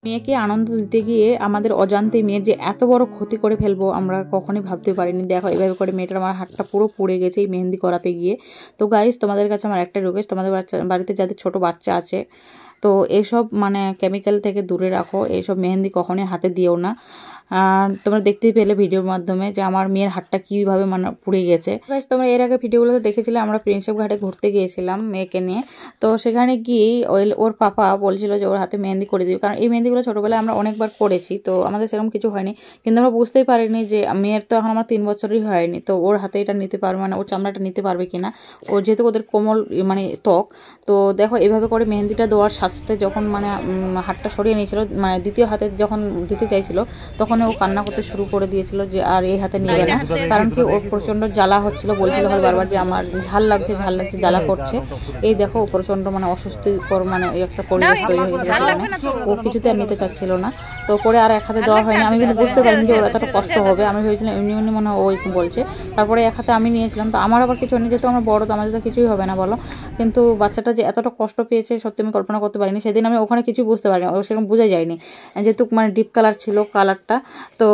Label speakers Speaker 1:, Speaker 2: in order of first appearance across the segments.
Speaker 1: মেয়েকে আনন্দ দিতে গিয়ে আমাদের অজান্তে মেয়ের যে এত বড় ক্ষতি করে ফেলবো আমরা কখনোই ভাবতে পারিনি। দেখো এভাবে করে মেয়েটার আমার হাতটা পুরো পুড়ে গেছে এই মেহেন্দি করাতে গিয়ে। তো গাইস, তোমাদের কাছে আমার একটা রিকোয়েস্ট, তোমাদের বাড়িতে যাদের ছোট বাচ্চা আছে তো এইসব কেমিক্যাল থেকে দূরে রাখো, এইসব মেহেন্দি কখনোই হাতে দিও না। তোমরা দেখতেই পেলে ভিডিওর মাধ্যমে যে আমার মেয়ের হাতটা কীভাবে পুড়ে গেছে। গাইস, তোমরা এর আগে ভিডিওগুলোতে দেখেছিলে আমরা প্রিন্সেপ ঘাটে ঘুরতে গিয়েছিলাম মেয়েকে নিয়ে। তো সেখানে গিয়েই ওর পাপা বলছিল যে ওর হাতে মেহেন্দি করে দিবি, কারণ এই মেহেন্দিগুলো ছোটোবেলায় আমরা অনেকবার করেছি, তো আমাদের সেরকম কিছু হয়নি। কিন্তু আমরা বুঝতেই পারিনি যে মেয়ের তো এখন আমার 3 বছরই হয়নি, তো ওর হাতে এটা নিতে পারবে, ওর চামড়াটা নিতে পারবে কিনা, ওর যেহেতু ওদের কোমল ত্বক। তো দেখো এভাবে করে মেহেন্দিটা দেওয়ার সাথে যখন হাতটা সরিয়ে নিয়েছিল, দ্বিতীয় হাতে যখন দিতে চাইছিল তখন ও কান্না করতে শুরু করে দিয়েছিল যে আর এই হাতে নেবে না, কারণ কি ওর প্রচণ্ড জ্বালা হচ্ছিল, বলছিল বারবার যে আমার ঝাল লাগছে জ্বালা করছে। এই দেখো প্রচণ্ড অস্বস্তিকর একটা পরিবেশ তৈরি হয়ে গেছে, ও কিছুতে আর নিতে চাচ্ছিল না। তো পরে আর এক হাতে দেওয়া হয়নি। আমি কিন্তু বুঝতে পারিনি যে ওর এতটা কষ্ট হবে, আমি ভেবেছিলাম এমনি মনে হয় ওই বলছে। তারপরে এক হাতে আমি নিয়েছিলাম, তো আমার আবার কিছু হয়নি, যেহেতু আমরা বড় তো আমাদের তো কিছুই হবে না বলো। কিন্তু বাচ্চাটা যে এতটা কষ্ট পেয়েছে সত্যি আমি কল্পনা করতে পারিনি। সেদিন আমি ওখানে কিছু বুঝতে পারিনি, সেরকম বোঝা যায়নি, যেহেতু ডিপ কালার ছিল কালারটা, তো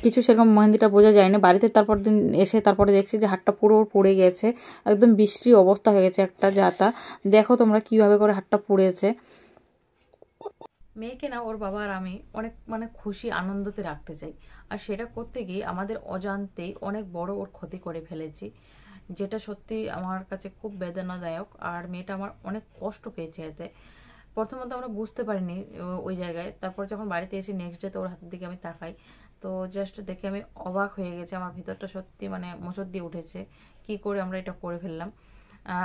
Speaker 1: কিছু সেরকম মেহেন্দিটা বোঝা যায়নি। বাড়িতে তারপর দিন এসে তারপরে দেখছি যে হাতটা পুরো পুড়ে গেছে, একদম বিশ্রী অবস্থা হয়ে গেছে একটা যাতা। দেখো তোমরা কিভাবে করে হাতটা পুড়েছে। মেয়েকে না ওর বাবা আর আমি অনেক খুশি আনন্দতে রাখতে চাই, আর সেটা করতে গিয়ে আমাদের অজান্তেই অনেক বড় ওর ক্ষতি করে ফেলেছি, যেটা সত্যি আমার কাছে খুব বেদনাদায়ক। আর মেয়েটা আমার অনেক কষ্ট পেয়েছে এতে। প্রথমত আমরা বুঝতে পারিনি ওই জায়গায়, তারপর যখন বাড়িতে এসে নেক্সট ডে তো ওর হাতের দিকে আমি তাকাই, তো জাস্ট দেখে আমি অবাক হয়ে গেছে। আমার ভিতরটা সত্যি মোচড় দিয়ে উঠেছে, কি করে আমরা এটা করে ফেললাম।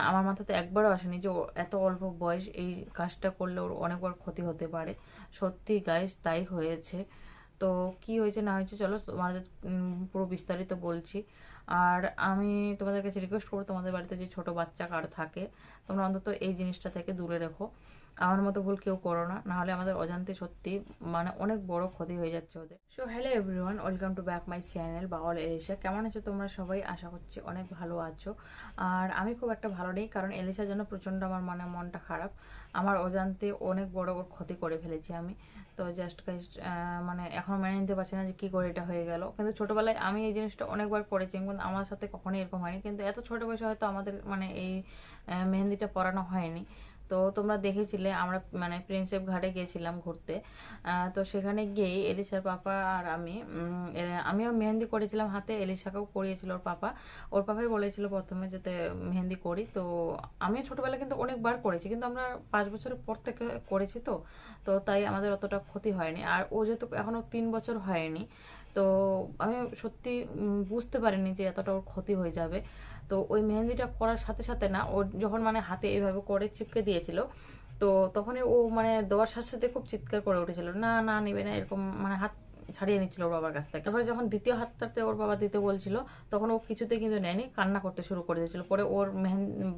Speaker 1: আমার মাথাতে একবারও আসেনি যে এত অল্প বয়স এই কাজটা করলে ওর অনেক বড় ক্ষতি হতে পারে। সত্যি গাইস তাই হয়েছে। তো কি হয়েছে না হয়েছে চলো তোমাদের পুরো বিস্তারিত বলছি। আর আমি তোমাদের কাছে রিকোয়েস্ট করবো, তোমাদের বাড়িতে যে ছোট বাচ্চা কার থাকে তোমরা অন্তত এই জিনিসটা থেকে দূরে রেখো। আমার মতো ভুল কেউ করো না, নাহলে আমাদের অজান্তে সত্যি অনেক বড় ক্ষতি হয়ে যাচ্ছে ওদের। So hello everyone, welcome to back my channel Baul Elisha. কেমন আছো তোমরা সবাই? আশা করছি অনেক ভালো আছো। আর আমি খুব একটা ভালো নেই, কারণ এলিশার জন্য প্রচণ্ড আমার মনটা খারাপ। আমার অজান্তে অনেক বড় ক্ষতি করে ফেলেছি আমি। তো জাস্ট এখন মেনে নিতে পারছি না যে কী করে এটা হয়ে গেল। কিন্তু ছোটোবেলায় আমি এই জিনিসটা অনেকবার করেছি, কিন্তু আমার সাথে কখনোই এরকম হয়নি। কিন্তু এত ছোটো বয়সে হয়তো আমাদের এই মেহেন্দিটা পরানো হয়নি। তো তোমরা দেখেছিলে আমরা প্রিন্সেপ ঘাটে গিয়েছিলাম ঘুরতে। তো সেখানে গিয়ে এলিশার পাপা আর আমিও মেহেন্দি করেছিলাম হাতে, এলিশাকেও করিয়েছিল ওর পাপাই বলেছিল প্রথমে যাতে মেহেন্দি করি। তো আমি ছোটবেলায় কিন্তু অনেকবার করেছি, কিন্তু আমরা 5 বছরের পর থেকে করেছি, তো তাই আমাদের অতটা ক্ষতি হয়নি। আর ও যেহেতু এখনো 3 বছর হয়নি, তো আমি সত্যি বুঝতে পারিনি যে এতটা ওর ক্ষতি হয়ে যাবে। তো ওই মেহেন্দিটা করার সাথে সাথে না ওর যখন হাতে এভাবে করে চিপকে দিয়েছিল, তো তখনই ও দেওয়ার সাথে সাথে খুব চিৎকার করে উঠেছিল, না না নিবে না, এরকম হাত ছাড়িয়ে নিচ্ছিল ওর বাবার কাছ থেকে। তারপরে যখন দ্বিতীয় হাতটাতে ওর বাবা দিতে বলছিল তখন ও কিছুতে কিন্তু নেয়নি, কান্না করতে শুরু করে দিয়েছিল। পরে ওর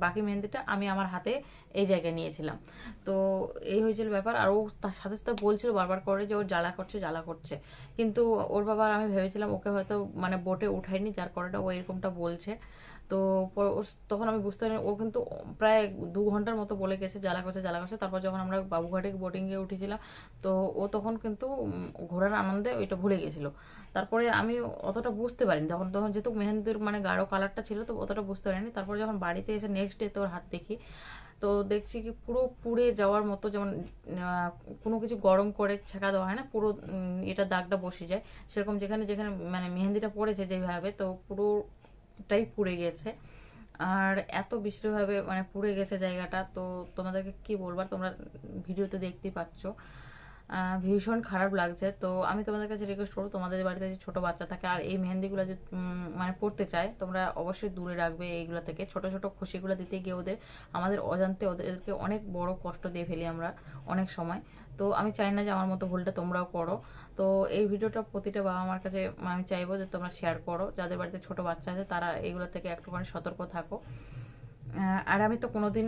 Speaker 1: বাকি মেহেন্দিটা আমি আমার হাতে এই জায়গায় নিয়েছিলাম। তো এই হয়েছিল ব্যাপার। আর ও তার সাথে সাথে বলছিল বারবার করে যে ওর জ্বালা করছে, কিন্তু ওর বাবা আমি ভেবেছিলাম ওকে হয়তো বোটে উঠায়নি, যার কারণে ও এরকমটা বলছে। তো তখন আমি বুঝতে পারি ও কিন্তু প্রায় 2 ঘন্টার মতো বলে গেছে জ্বালা করছে। তারপর যখন আমরা বাবুঘাটে বোটিংয়ে উঠেছিলাম, তো ও তখন কিন্তু ঘোরার আনন্দে ওইটা ভুলে গেছিল। তারপরে আমি অতটা বুঝতে পারিনি তখন যেহেতু মেহেন্দির গাঢ় কালারটা ছিল, তো অতটা বুঝতে পারিনি। তারপর যখন বাড়িতে এসে নেক্সট ডে তোর হাত দেখি, তো দেখছি কি পুরো পুড়ে যাওয়ার মতো, যেমন কোনো কিছু গরম করে ছেঁকা দেওয়া হয় না, পুরো এটা দাগটা বসে যায় সেরকম, যেখানে যেখানে মেহেন্দিটা পড়েছে যেভাবে, তো পুরোটাই পুড়ে গেছে। আর এত বিশ্রীভাবে পুড়ে গেছে জায়গাটা, তো তোমাদেরকে কি বলবার, তোমরা ভিডিওতে দেখতেই পাচ্ছ। ভীষণ খারাপ লাগছে। তো আমি তোমাদের কাছে রিকোয়েস্ট করবো, তোমাদের বাড়িতে যে ছোটো বাচ্চা থাকে আর এই মেহেন্দিগুলো যে পড়তে চায়, তোমরা অবশ্যই দূরে রাখবে এইগুলো থেকে। ছোট ছোট খুশিগুলো দিতে গিয়ে আমাদের অজান্তে ওদেরকে অনেক বড় কষ্ট দিয়ে ফেলি আমরা অনেক সময়। তো আমি চাই না যে আমার মতো ভুলটা তোমরাও করো। তো এই ভিডিওটা প্রতিটা বাবা মার কাছে আমি চাইবো যে তোমরা শেয়ার করো, যাদের বাড়িতে ছোট বাচ্চা আছে তারা এইগুলো থেকে একটুখানি সতর্ক থাকো। আর আমি তো কোনোদিন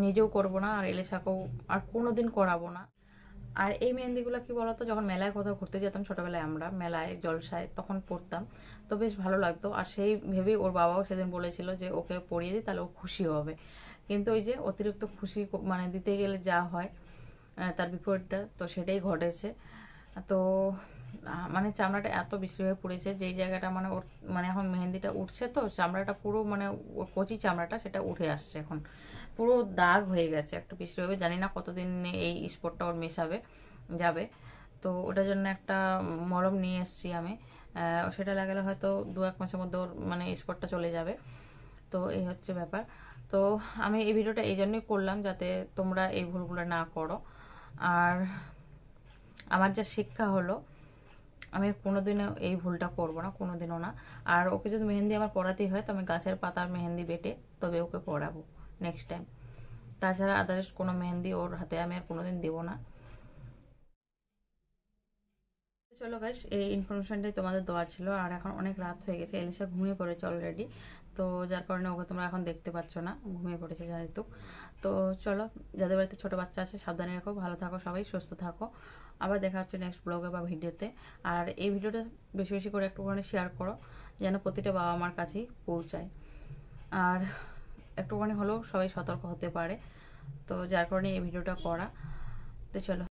Speaker 1: নিজেও করবো না, আর এলিশাকেও আর কোনোদিন করাবো না। আর এই মেহেন্দিগুলো কি বলতো, যখন মেলায় কোথাও ঘুরতে যেতাম ছোটবেলায়, আমরা মেলায় জলসায় তখন পরতাম, তো বেশ ভালো লাগতো। আর সেই ভেবেই ওর বাবাও সেদিন বলেছিল যে ওকে পরিয়ে দিই, তাহলে ও খুশি হবে। কিন্তু ওই যে অতিরিক্ত খুশি দিতে গেলে যা হয়, তার বিপরীতটা, তো সেটাই ঘটেছে। তো মানে চামড়াটা এত বিশ্রীভাবে পুড়েছে, যেই জায়গাটা মানে ওর মানে এখন মেহেন্দিটা উঠছে, তো চামড়াটা পুরো মানে ওর কচি চামড়াটা সেটা উঠে আসছে, এখন পুরো দাগ হয়ে গেছে একটা বিশ্রীভাবে। জানি না কতদিন এই স্পটটা ওর মেশাবে যাবে। তো ওটার জন্য একটা মলম নিয়ে এসেছি আমি, সেটা লাগালে হয়তো 2-1 মাসের মধ্যে ওর মানে স্পটটা চলে যাবে। তো এই হচ্ছে ব্যাপার। তো আমি এই ভিডিওটা এই জন্যই করলাম যাতে তোমরা এই ভুলগুলো না করো। আর আমার যা শিক্ষা হলো, আমি কোনোদিনও এই ভুলটা করবো না, কোনোদিনও না। আর ওকে যদি মেহেন্দি আমার পরাতেই হয় তো আমি গাছের পাতার মেহেন্দি বেটে তবে ওকে পরাবো নেক্সট টাইম। তাছাড়া আদার্স কোনো মেহেন্দি ওর হাতে আমি আর কোনোদিন দেবো না। চলো গাইস, এই ইনফরমেশনটাই তোমাদের দেওয়া ছিল। আর এখন অনেক রাত হয়ে গেছে, এলিশা ঘুমিয়ে পড়েছে অলরেডি, তো যার কারণে ওকে তোমরা এখন দেখতে পাচ্ছ না, ঘুমিয়ে পড়েছে যেহেতু। তো চলো, যাদের বাড়িতে ছোট বাচ্চা আছে সাবধানে রাখো, ভালো থাকো, সবাই সুস্থ থাকো। আবার দেখা হচ্ছে নেক্সট ব্লগে বা ভিডিওতে। আর এই ভিডিওটা বেশি বেশি করে একটুখানি শেয়ার করো, যেন প্রতিটা বাবা মার কাছেই পৌঁছায়। আর একটুখানি হলেও সবাই সতর্ক হতে পারে, তো যার কারণে এই ভিডিওটা করা। তো চলো।